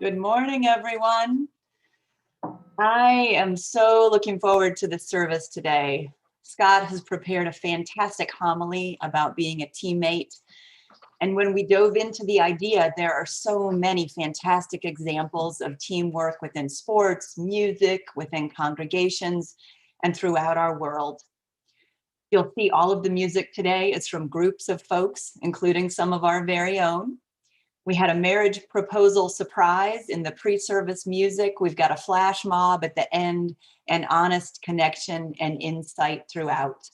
Good morning, everyone. I am so looking forward to the service today. Scott has prepared a fantastic homily about being a teammate. And when we dove into the idea, there are so many fantastic examples of teamwork within sports, music, within congregations, and throughout our world. You'll see all of the music today is from groups of folks, including some of our very own. We had a marriage proposal surprise in the pre-service music. We've got a flash mob at the end, and honest connection and insight throughout.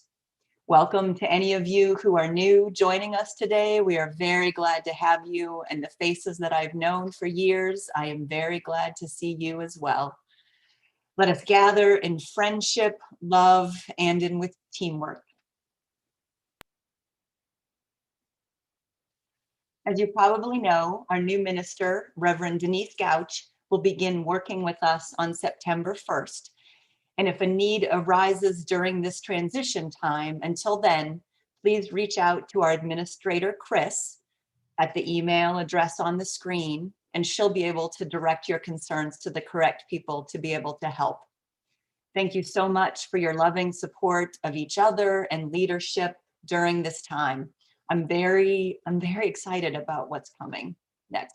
Welcome to any of you who are new joining us today. We are very glad to have you, and the faces that I've known for years, I am very glad to see you as well. Let us gather in friendship, love, and in with teamwork. As you probably know, our new minister, Reverend Denise Gouch, will begin working with us on September 1st. And if a need arises during this transition time, until then, please reach out to our administrator, Chris, at the email address on the screen, and she'll be able to direct your concerns to the correct people to be able to help. Thank you so much for your loving support of each other and leadership during this time. I'm very excited about what's coming next.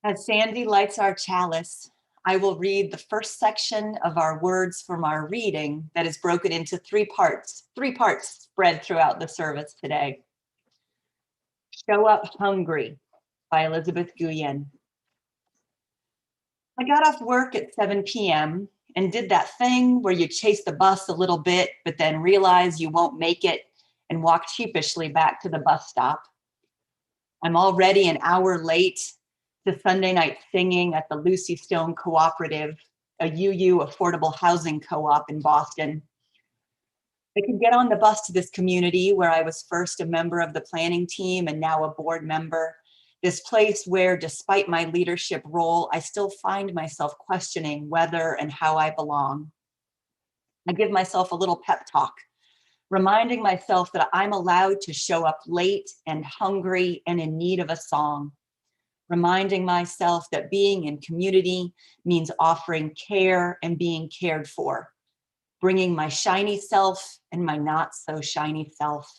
As Sandy lights our chalice, I will read the first section of our words from our reading that is broken into three parts spread throughout the service today. Show Up Hungry by Elizabeth Guillen. I got off work at 7 p.m. and did that thing where you chase the bus a little bit, but then realize you won't make it and walk sheepishly back to the bus stop. I'm already an hour late to Sunday night singing at the Lucy Stone Cooperative, a UU affordable housing co-op in Boston. I could get on the bus to this community where I was first a member of the planning team and now a board member. This place where, despite my leadership role, I still find myself questioning whether and how I belong. I give myself a little pep talk, reminding myself that I'm allowed to show up late and hungry and in need of a song. Reminding myself that being in community means offering care and being cared for, bringing my shiny self and my not so shiny self.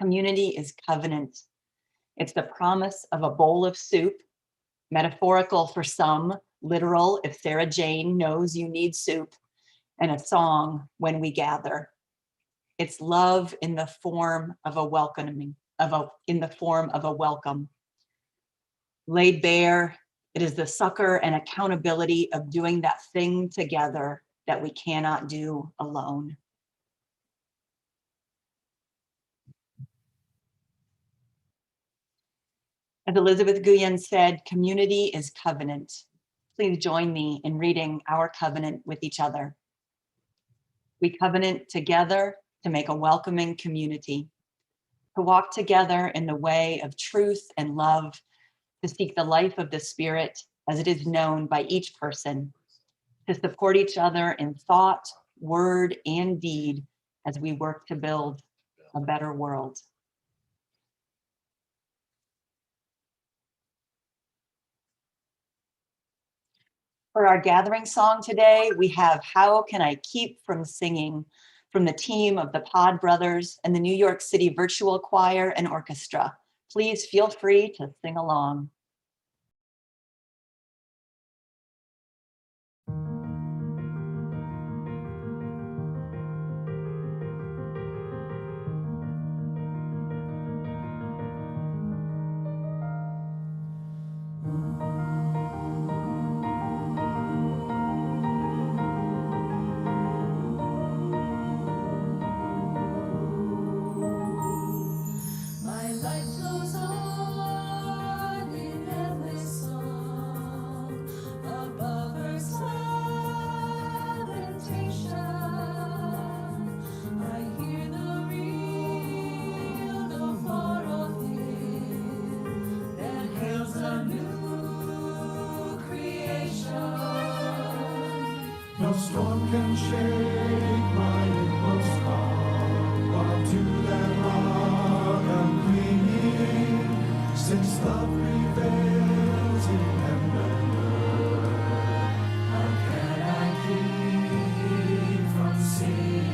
Community is covenant. It's the promise of a bowl of soup, metaphorical for some, literal if Sarah Jane knows you need soup, and a song when we gather. It's love in the form of a welcoming, in the form of a welcome. Laid bare, it is the succor and accountability of doing that thing together that we cannot do alone. As Elizabeth Guillen said, community is covenant. Please join me in reading our covenant with each other. We covenant together to make a welcoming community, to walk together in the way of truth and love, to seek the life of the Spirit as it is known by each person, to support each other in thought, word, and deed as we work to build a better world. For our gathering song today, we have How Can I Keep From Singing from the team of the Pod Brothers and the New York City Virtual Choir and Orchestra. Please feel free to sing along. No storm can shake my inmost heart, while to that rock Since love prevails in ember, how can I keep from seeing?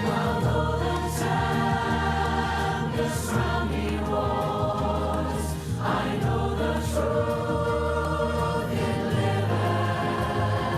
While all the time the surrounding wars, I know the truth it liveth.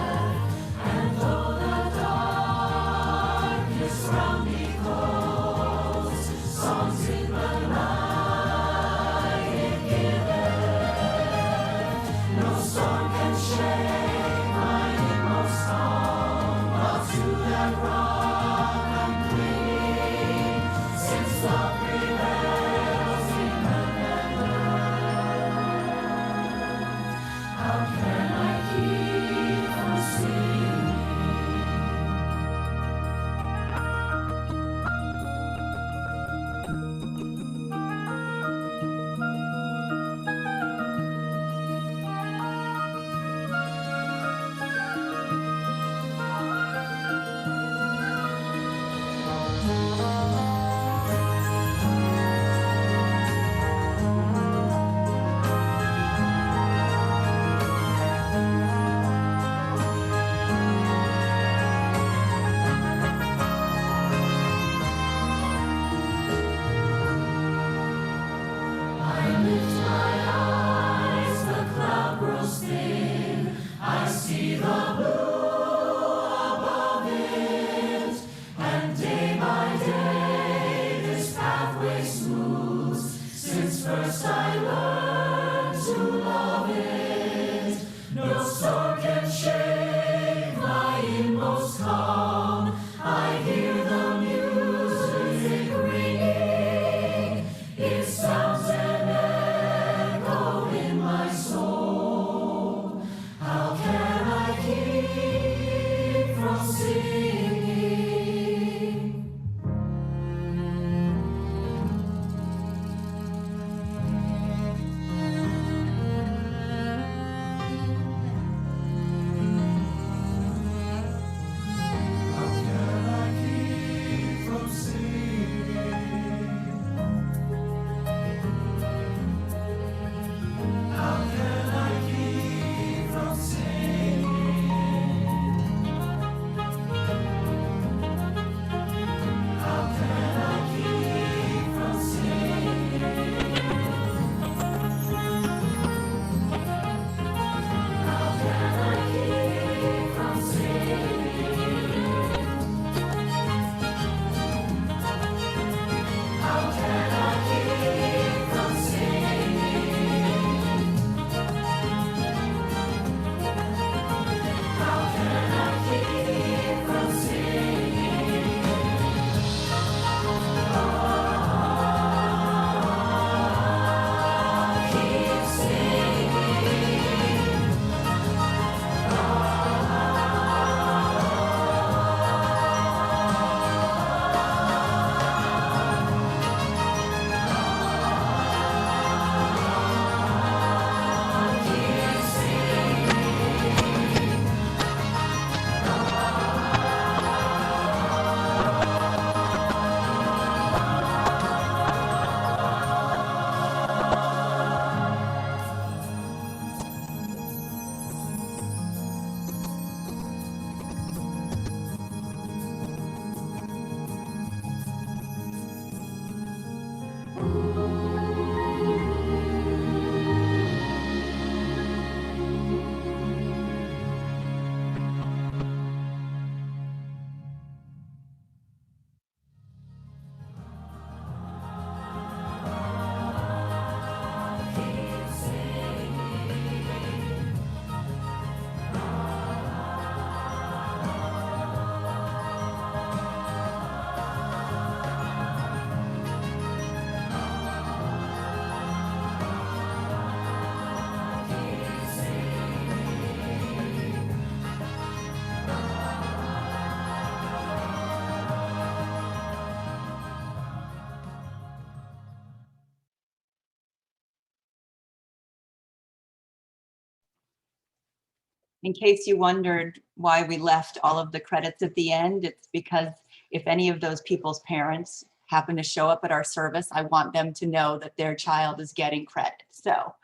In case you wondered why we left all of the credits at the end, it's because if any of those people's parents happen to show up at our service, I want them to know that their child is getting credit. So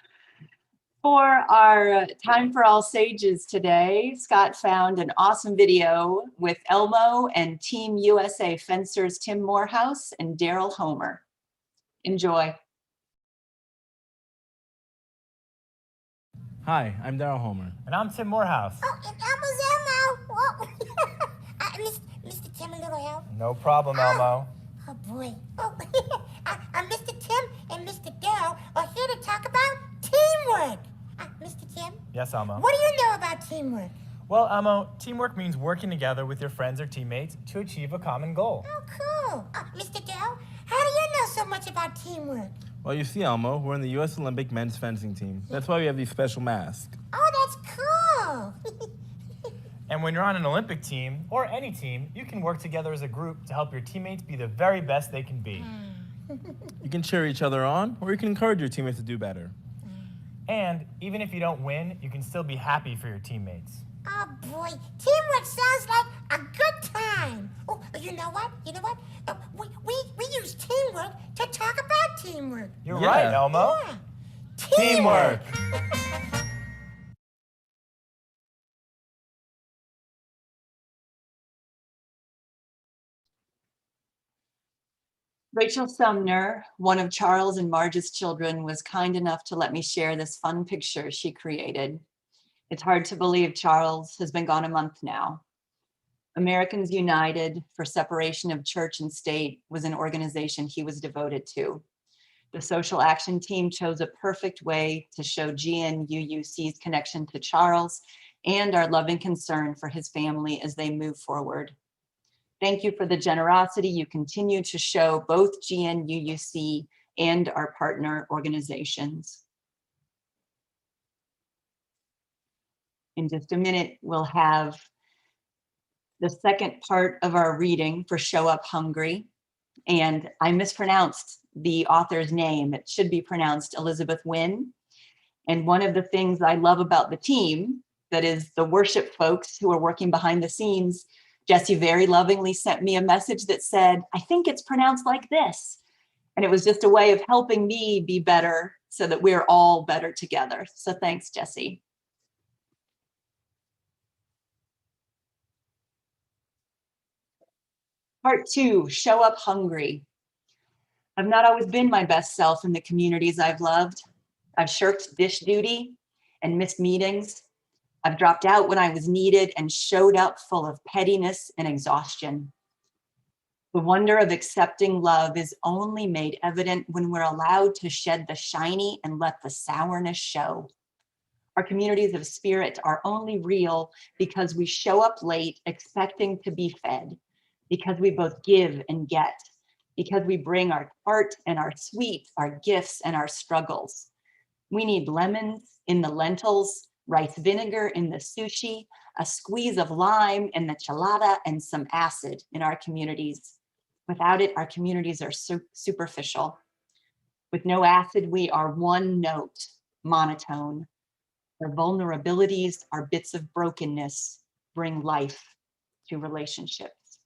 for our Time for All Sages today, Scott found an awesome video with Elmo and Team USA fencers Tim Morehouse and Daryl Homer. Enjoy. Hi, I'm Daryl Homer. And I'm Tim Morehouse. Oh, and Elmo's Elmo. Whoa. Mr. Tim, a little help? No problem, Elmo. Oh, boy. Oh, Mr. Tim and Mr. Daryl are here to talk about teamwork. Mr. Tim? Yes, Elmo. What do you know about teamwork? Well, Elmo, teamwork means working together with your friends or teammates to achieve a common goal. Oh, cool. Mr. Daryl, how do you know so much about teamwork? Well, you see, Elmo, we're in the U.S. Olympic men's fencing team. That's why we have these special masks. Oh, that's cool. And when you're on an Olympic team, or any team, you can work together as a group to help your teammates be the very best they can be. You can cheer each other on, or you can encourage your teammates to do better. And even if you don't win, you can still be happy for your teammates. Oh, boy. Teamwork sounds like a good time. Oh, you know what? We use teamwork to talk about teamwork. You're Yeah. right, Elmo. Yeah. Teamwork! Rachel Sumner, one of Charles and Marge's children, was kind enough to let me share this fun picture she created. It's hard to believe Charles has been gone a month now. Americans United for Separation of Church and State was an organization he was devoted to. The social action team chose a perfect way to show GNUUC's connection to Charles and our loving concern for his family as they move forward. Thank you for the generosity you continue to show both GNUUC and our partner organizations. In just a minute, we'll have the second part of our reading for Show Up Hungry. And I mispronounced the author's name. It should be pronounced Elizabeth Wynn. And one of the things I love about the team, that is the worship folks who are working behind the scenes, Jesse very lovingly sent me a message that said, I think it's pronounced like this. And it was just a way of helping me be better so that we're all better together. So thanks, Jesse. Part 2, Show Up Hungry. I've not always been my best self in the communities I've loved. I've shirked dish duty and missed meetings. I've dropped out when I was needed and showed up full of pettiness and exhaustion. The wonder of accepting love is only made evident when we're allowed to shed the shiny and let the sourness show. Our communities of spirit are only real because we show up late expecting to be fed, because we both give and get, because we bring our tart and our sweet, our gifts and our struggles. We need lemons in the lentils, rice vinegar in the sushi, a squeeze of lime in the chelada, and some acid in our communities. Without it, our communities are superficial. With no acid, we are one note, monotone. Our vulnerabilities, our bits of brokenness, bring life to relationships.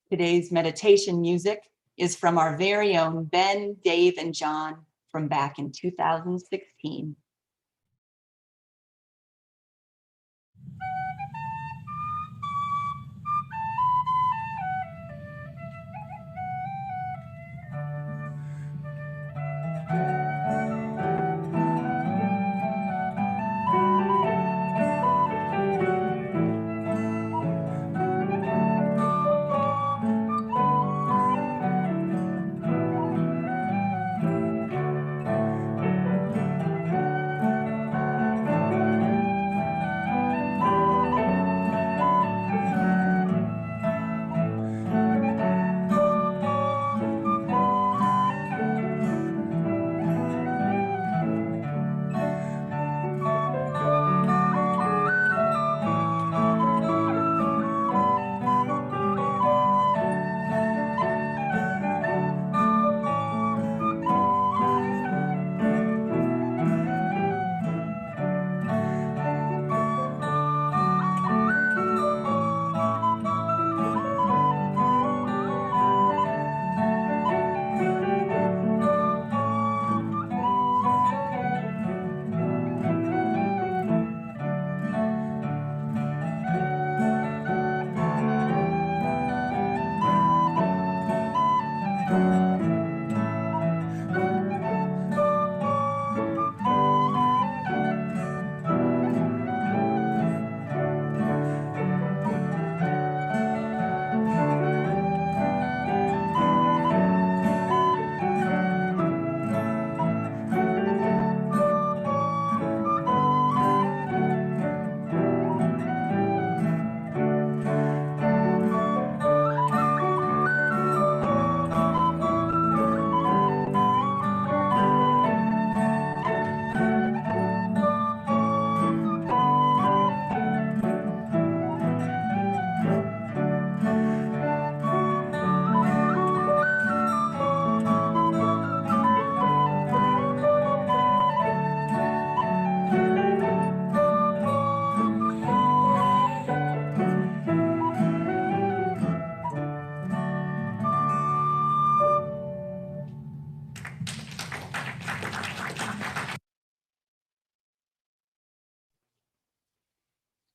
Today's meditation music is from our very own Ben, Dave, and John from back in 2016.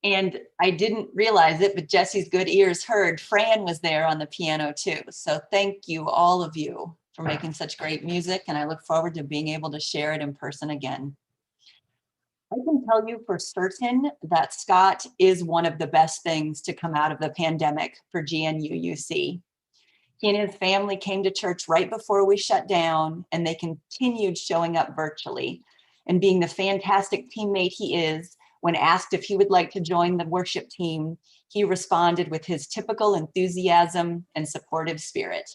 And I didn't realize it, but Jesse's good ears heard Fran was there on the piano too. So thank you, all of you, for making such great music. And I look forward to being able to share it in person again. I can tell you for certain that Scott is one of the best things to come out of the pandemic for GNUUC. He and his family came to church right before we shut down, and they continued showing up virtually. And being the fantastic teammate he is, when asked if he would like to join the worship team, he responded with his typical enthusiasm and supportive spirit.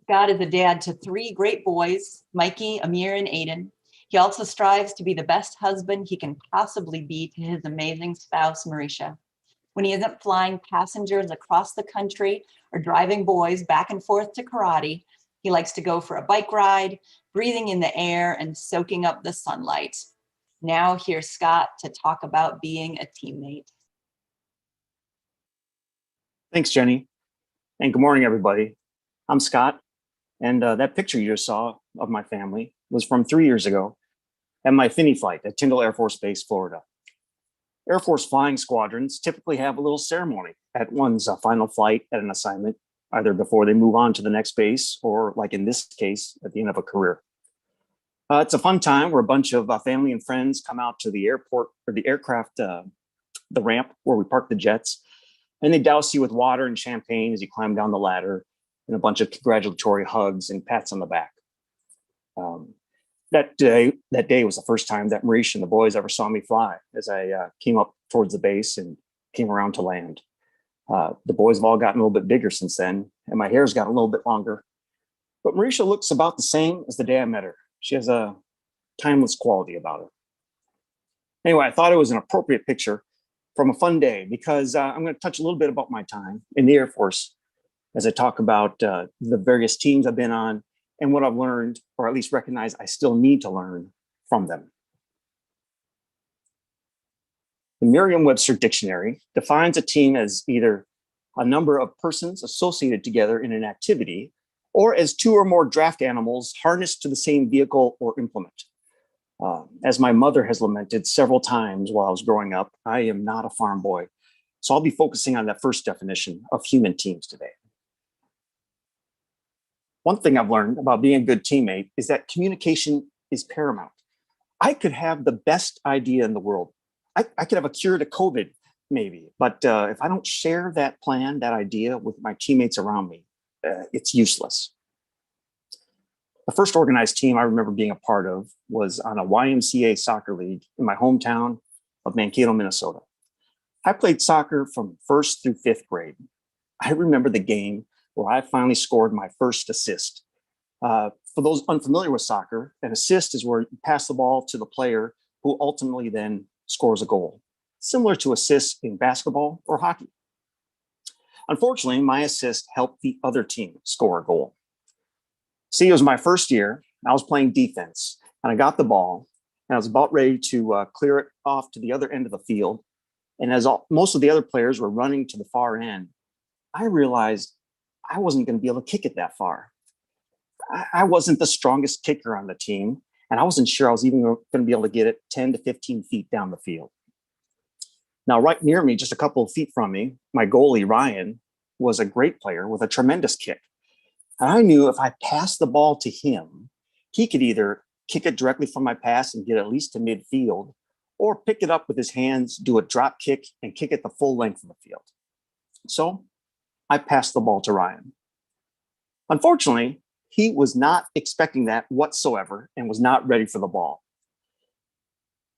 Scott is a dad to 3 great boys, Mikey, Amir, and Aiden. He also strives to be the best husband he can possibly be to his amazing spouse, Marisha. When he isn't flying passengers across the country or driving boys back and forth to karate, he likes to go for a bike ride, breathing in the air and soaking up the sunlight. Now here's Scott to talk about being a teammate. Thanks, Jenny. And good morning, everybody. I'm Scott. And that picture you just saw of my family was from 3 years ago at my Finney flight at Tyndall Air Force Base, Florida. Air Force flying squadrons typically have a little ceremony at one's final flight at an assignment, either before they move on to the next base or, like in this case, at the end of a career. It's a fun time where a bunch of family and friends come out to the airport or the aircraft, the ramp where we park the jets, and they douse you with water and champagne as you climb down the ladder, and a bunch of congratulatory hugs and pats on the back. That day was the first time that Marisha and the boys ever saw me fly as I came up towards the base and came around to land. The boys have all gotten a little bit bigger since then, and my hair's got a little bit longer. But Marisha looks about the same as the day I met her. She has a timeless quality about her. Anyway, I thought it was an appropriate picture from a fun day because I'm going to touch a little bit about my time in the Air Force as I talk about the various teams I've been on and what I've learned, or at least recognize I still need to learn from them. The Merriam-Webster Dictionary defines a team as either a number of persons associated together in an activity, or as 2 or more draft animals harnessed to the same vehicle or implement. As my mother has lamented several times while I was growing up, I am not a farm boy. So I'll be focusing on that first definition of human teams today. One thing I've learned about being a good teammate is that communication is paramount. I could have the best idea in the world. I could have a cure to COVID, maybe, but if I don't share that plan, that idea with my teammates around me, it's useless. The first organized team I remember being a part of was on a YMCA soccer league in my hometown of Mankato, Minnesota. I played soccer from 1st through 5th grade. I remember the game where I finally scored my first assist. For those unfamiliar with soccer, an assist is where you pass the ball to the player who ultimately then scores a goal, similar to assists in basketball or hockey. Unfortunately, my assist helped the other team score a goal. See, it was my first year. I was playing defense, and I got the ball, and I was about ready to clear it off to the other end of the field. And as most of the other players were running to the far end, I realized I wasn't going to be able to kick it that far. I wasn't the strongest kicker on the team, and I wasn't sure I was even going to be able to get it 10 to 15 feet down the field. Now, right near me, just a couple of feet from me, my goalie, Ryan, was a great player with a tremendous kick. And I knew if I passed the ball to him, he could either kick it directly from my pass and get at least to midfield, or pick it up with his hands, do a drop kick, and kick it the full length of the field. So I passed the ball to Ryan. Unfortunately, he was not expecting that whatsoever and was not ready for the ball.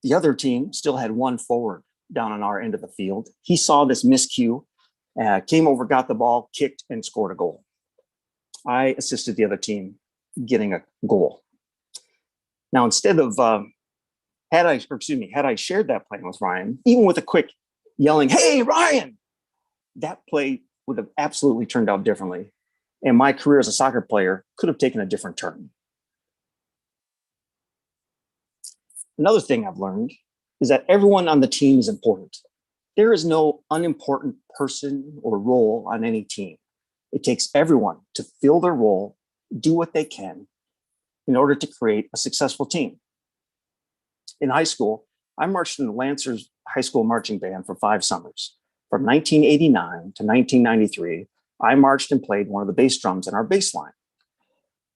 The other team still had one forward down on our end of the field. He saw this miscue, came over, got the ball, kicked, and scored a goal. I assisted the other team getting a goal. Now, instead of, had I shared that plan with Ryan, even with a quick yelling, "Hey, Ryan," that play would have absolutely turned out differently. And my career as a soccer player could have taken a different turn. Another thing I've learned is that everyone on the team is important. There is no unimportant person or role on any team. It takes everyone to fill their role, do what they can in order to create a successful team. In high school, I marched in the Lancers high school marching band for 5 summers. From 1989 to 1993, I marched and played one of the bass drums in our bass line.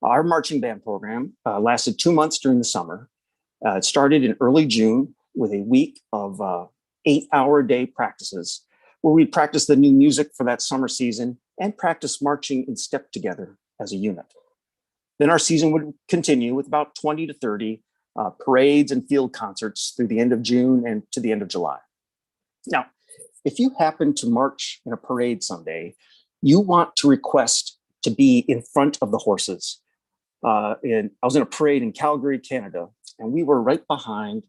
Our marching band program lasted 2 months during the summer. It started in early June with a week of 8-hour-a-day practices where we practiced the new music for that summer season and practice marching in step together as a unit. Then our season would continue with about 20 to 30 parades and field concerts through the end of June and to the end of July. Now, if you happen to march in a parade someday, you want to request to be in front of the horses. I was in a parade in Calgary, Canada, and we were right behind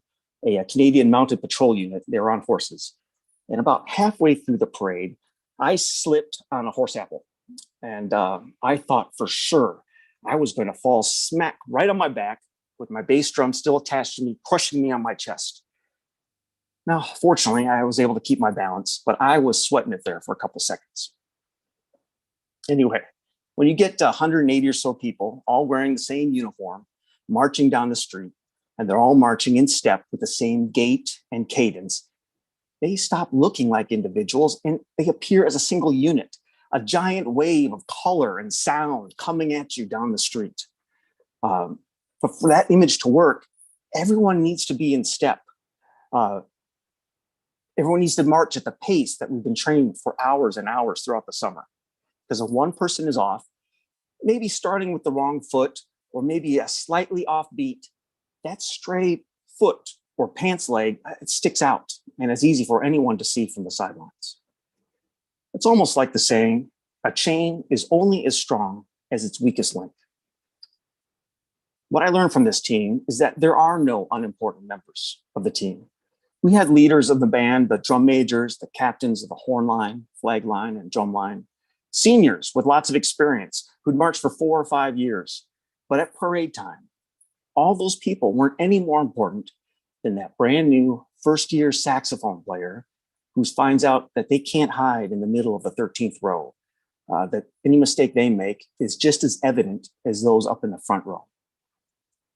a Canadian Mounted Patrol unit. They were on horses. And about halfway through the parade, I slipped on a horse apple. And I thought for sure I was going to fall smack right on my back with my bass drum still attached to me, crushing me on my chest. Now, fortunately, I was able to keep my balance, but I was sweating it there for a couple seconds. Anyway, when you get 180 or so people all wearing the same uniform, marching down the street, and they're all marching in step with the same gait and cadence, they stop looking like individuals and they appear as a single unit, a giant wave of color and sound coming at you down the street. But for that image to work, everyone needs to be in step. Everyone needs to march at the pace that we've been trained for hours and hours throughout the summer. Because if one person is off, maybe starting with the wrong foot or maybe a slightly off beat, that stray foot or pants leg, it sticks out and it's easy for anyone to see from the sidelines. It's almost like the saying, a chain is only as strong as its weakest link. What I learned from this team is that there are no unimportant members of the team. We had leaders of the band, the drum majors, the captains of the horn line, flag line, and drum line, seniors with lots of experience who'd marched for 4 or 5 years. But at parade time, all those people weren't any more important than that brand new first-year saxophone player who finds out that they can't hide in the middle of the 13th row, that any mistake they make is just as evident as those up in the front row.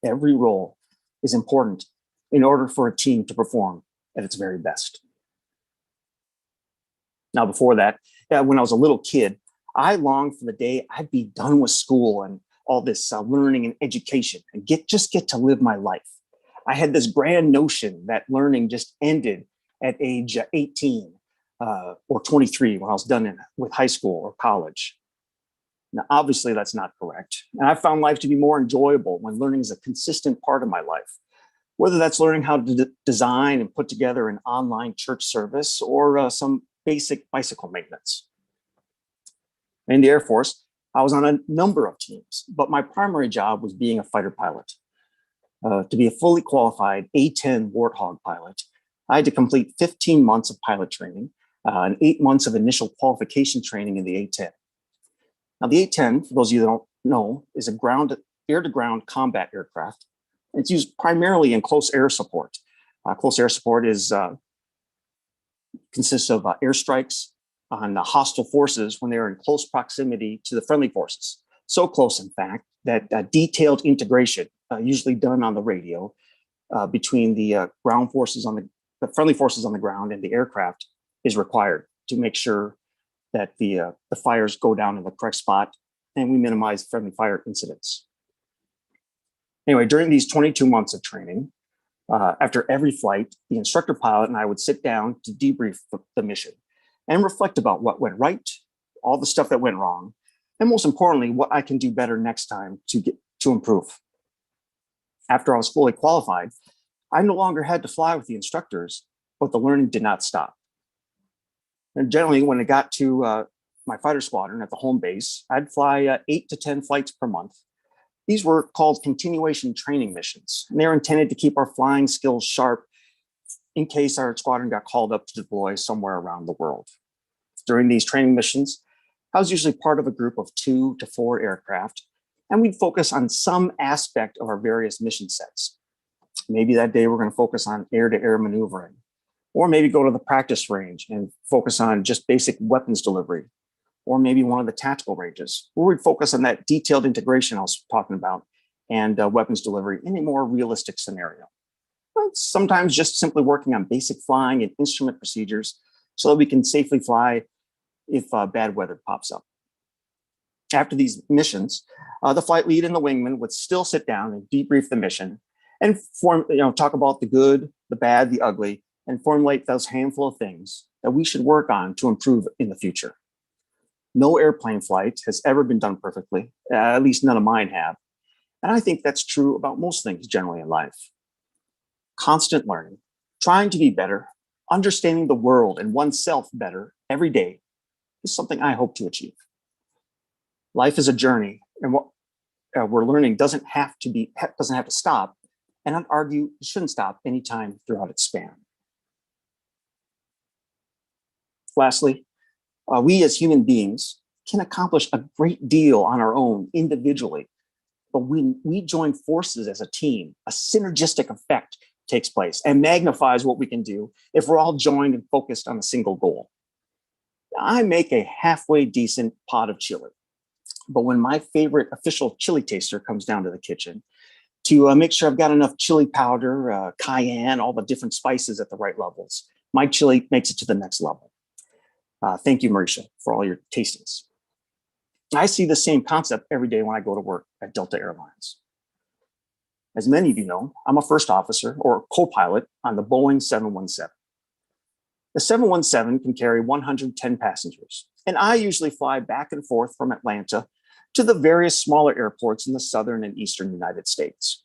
Every role is important in order for a team to perform at its very best. Now, before that, when I was a little kid, I longed for the day I'd be done with school and all this learning and education and just get to live my life. I had this grand notion that learning just ended at age 18 or 23 when I was done with high school or college. Now, obviously, that's not correct. And I found life to be more enjoyable when learning is a consistent part of my life, whether that's learning how to design and put together an online church service or some basic bicycle maintenance. In the Air Force, I was on a number of teams, but my primary job was being a fighter pilot. To be a fully qualified A-10 Warthog pilot, I had to complete 15 months of pilot training and 8 months of initial qualification training in the A-10. Now, the A-10, for those of you that don't know, is a air-to-ground combat aircraft. It's used primarily in close air support. Close air support consists of airstrikes on hostile forces when they're in close proximity to the friendly forces. So close, in fact, that detailed integration, usually done on the radio, between the ground forces the friendly forces on the ground and the aircraft is required to make sure that the fires go down in the correct spot and we minimize friendly fire incidents. Anyway, during these 22 months of training, after every flight, the instructor pilot and I would sit down to debrief the mission and reflect about what went right, all the stuff that went wrong, and most importantly, what I can do better next time to improve. After I was fully qualified, I no longer had to fly with the instructors, but the learning did not stop. And generally, when it got to my fighter squadron at the home base, I'd fly 8 to 10 flights per month. These were called continuation training missions, and they're intended to keep our flying skills sharp in case our squadron got called up to deploy somewhere around the world. During these training missions, I was usually part of a group of 2 to 4 aircraft, and we'd focus on some aspect of our various mission sets. Maybe that day we're going to focus on air-to-air maneuvering, or maybe go to the practice range and focus on just basic weapons delivery, or maybe one of the tactical ranges, where we'd focus on that detailed integration I was talking about and weapons delivery in a more realistic scenario. sometimes just simply working on basic flying and instrument procedures so that we can safely fly if bad weather pops up. After these missions, the flight lead and the wingman would still sit down and debrief the mission and talk about the good, the bad, the ugly, and formulate those handful of things that we should work on to improve in the future. No airplane flight has ever been done perfectly, at least none of mine have. And I think that's true about most things generally in life. Constant learning, trying to be better, understanding the world and oneself better every day is something I hope to achieve. Life is a journey, and what we're learning doesn't have to stop, and I'd argue it shouldn't stop anytime throughout its span. Lastly, we as human beings can accomplish a great deal on our own individually, but when we join forces as a team, a synergistic effect takes place and magnifies what we can do if we're all joined and focused on a single goal. I make a halfway decent pot of chili, but when my favorite official chili taster comes down to the kitchen to make sure I've got enough chili powder, cayenne, all the different spices at the right levels, my chili makes it to the next level. Thank you, Marisha, for all your tastings. I see the same concept every day when I go to work at Delta Airlines. As many of you know, I'm a first officer or co-pilot on the Boeing 717. The 717 can carry 110 passengers, and I usually fly back and forth from Atlanta to the various smaller airports in the southern and eastern United States.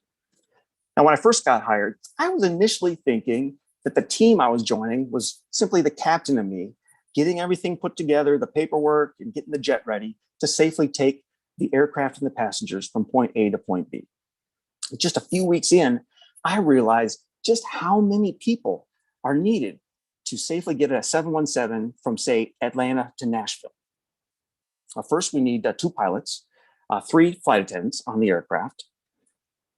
Now, when I first got hired, I was initially thinking that the team I was joining was simply the captain and me, getting everything put together, the paperwork, and getting the jet ready to safely take the aircraft and the passengers from point A to point B. Just a few weeks in, I realized just how many people are needed to safely get a 717 from, say, Atlanta to Nashville. First, we need 2 pilots, 3 flight attendants on the aircraft.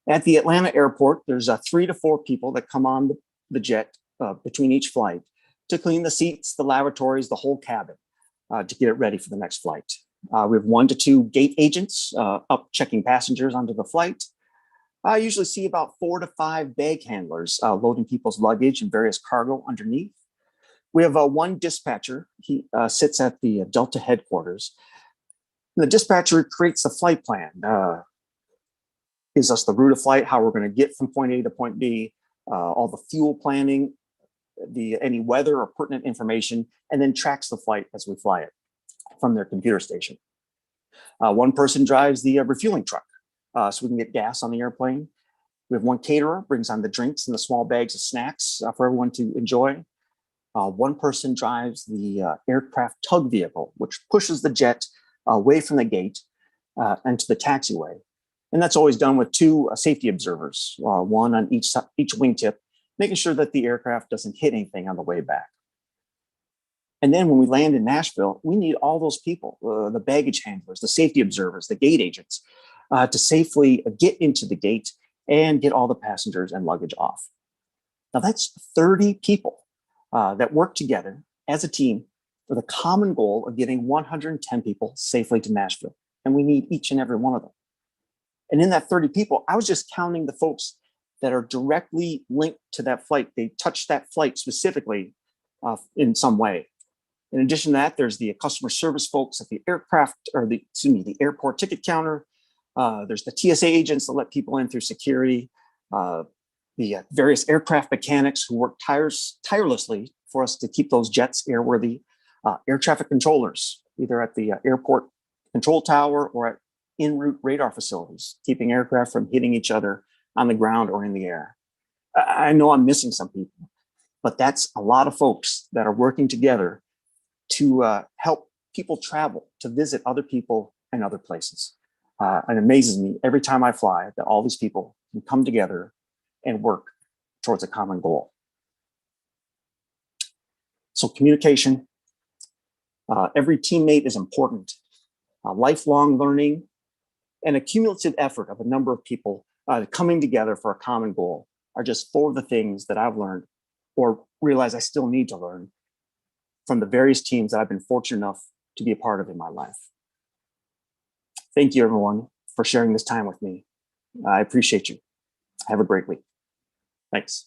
At the Atlanta airport, there's 3 to 4 people that come on the jet between each flight to clean the seats, the lavatories, the whole cabin to get it ready for the next flight. We have 1 to 2 gate agents up checking passengers onto the flight. I usually see about 4 to 5 bag handlers loading people's luggage and various cargo underneath. We have 1 dispatcher. He sits at the Delta headquarters. And the dispatcher creates the flight plan, gives us the route of flight, how we're going to get from point A to point B, all the fuel planning, any weather or pertinent information, and then tracks the flight as we fly it from their computer station. 1 person drives the refueling truck so we can get gas on the airplane. We have 1 caterer, brings on the drinks and the small bags of snacks for everyone to enjoy. 1 person drives the aircraft tug vehicle, which pushes the jet away from the gate and to the taxiway. And that's always done with 2 safety observers, 1 on each wingtip, making sure that the aircraft doesn't hit anything on the way back. And then when we land in Nashville, we need all those people, the baggage handlers, the safety observers, the gate agents, to safely get into the gate and get all the passengers and luggage off. Now that's 30 people that work together as a team for the common goal of getting 110 people safely to Nashville. And we need each and every one of them. And in that 30 people, I was just counting the folks that are directly linked to that flight. They touch that flight specifically in some way. In addition to that, there's the customer service folks at the the airport ticket counter. There's the TSA agents that let people in through security. The various aircraft mechanics who work tirelessly for us to keep those jets airworthy. Air traffic controllers, either at the airport control tower or at en route radar facilities, keeping aircraft from hitting each other on the ground or in the air. I know I'm missing some people, but that's a lot of folks that are working together to help people travel, to visit other people and other places. It amazes me every time I fly that all these people can come together and work towards a common goal. So communication, every teammate is important. Lifelong learning and a cumulative effort of a number of people coming together for a common goal are just 4 of the things that I've learned or realize I still need to learn from the various teams that I've been fortunate enough to be a part of in my life. Thank you, everyone, for sharing this time with me. I appreciate you. Have a great week. Thanks.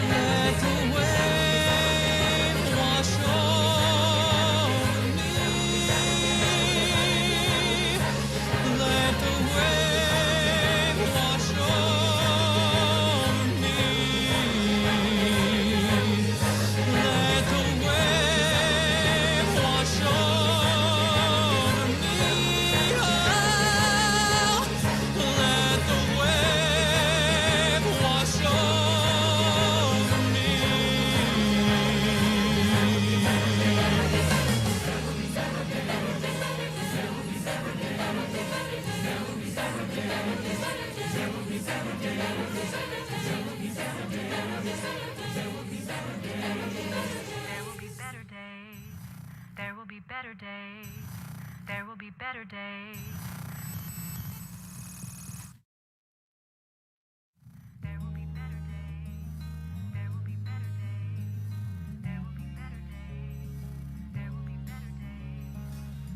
Let the wave wash over me. Let the wave wash over me. Let the wave wash over me. Oh, let the wave wash over me. There will be better days. There will be better days. There will be better days. There will be better days. There will be better days. There will be better days. There will be better days. There will be better days.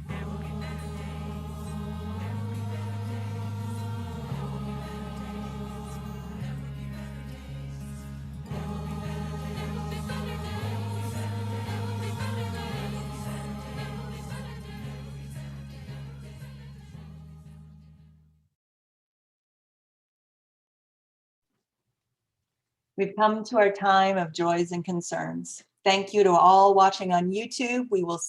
There will be better days. We've come to our time of joys and concerns. Thank you to all watching on YouTube. We will see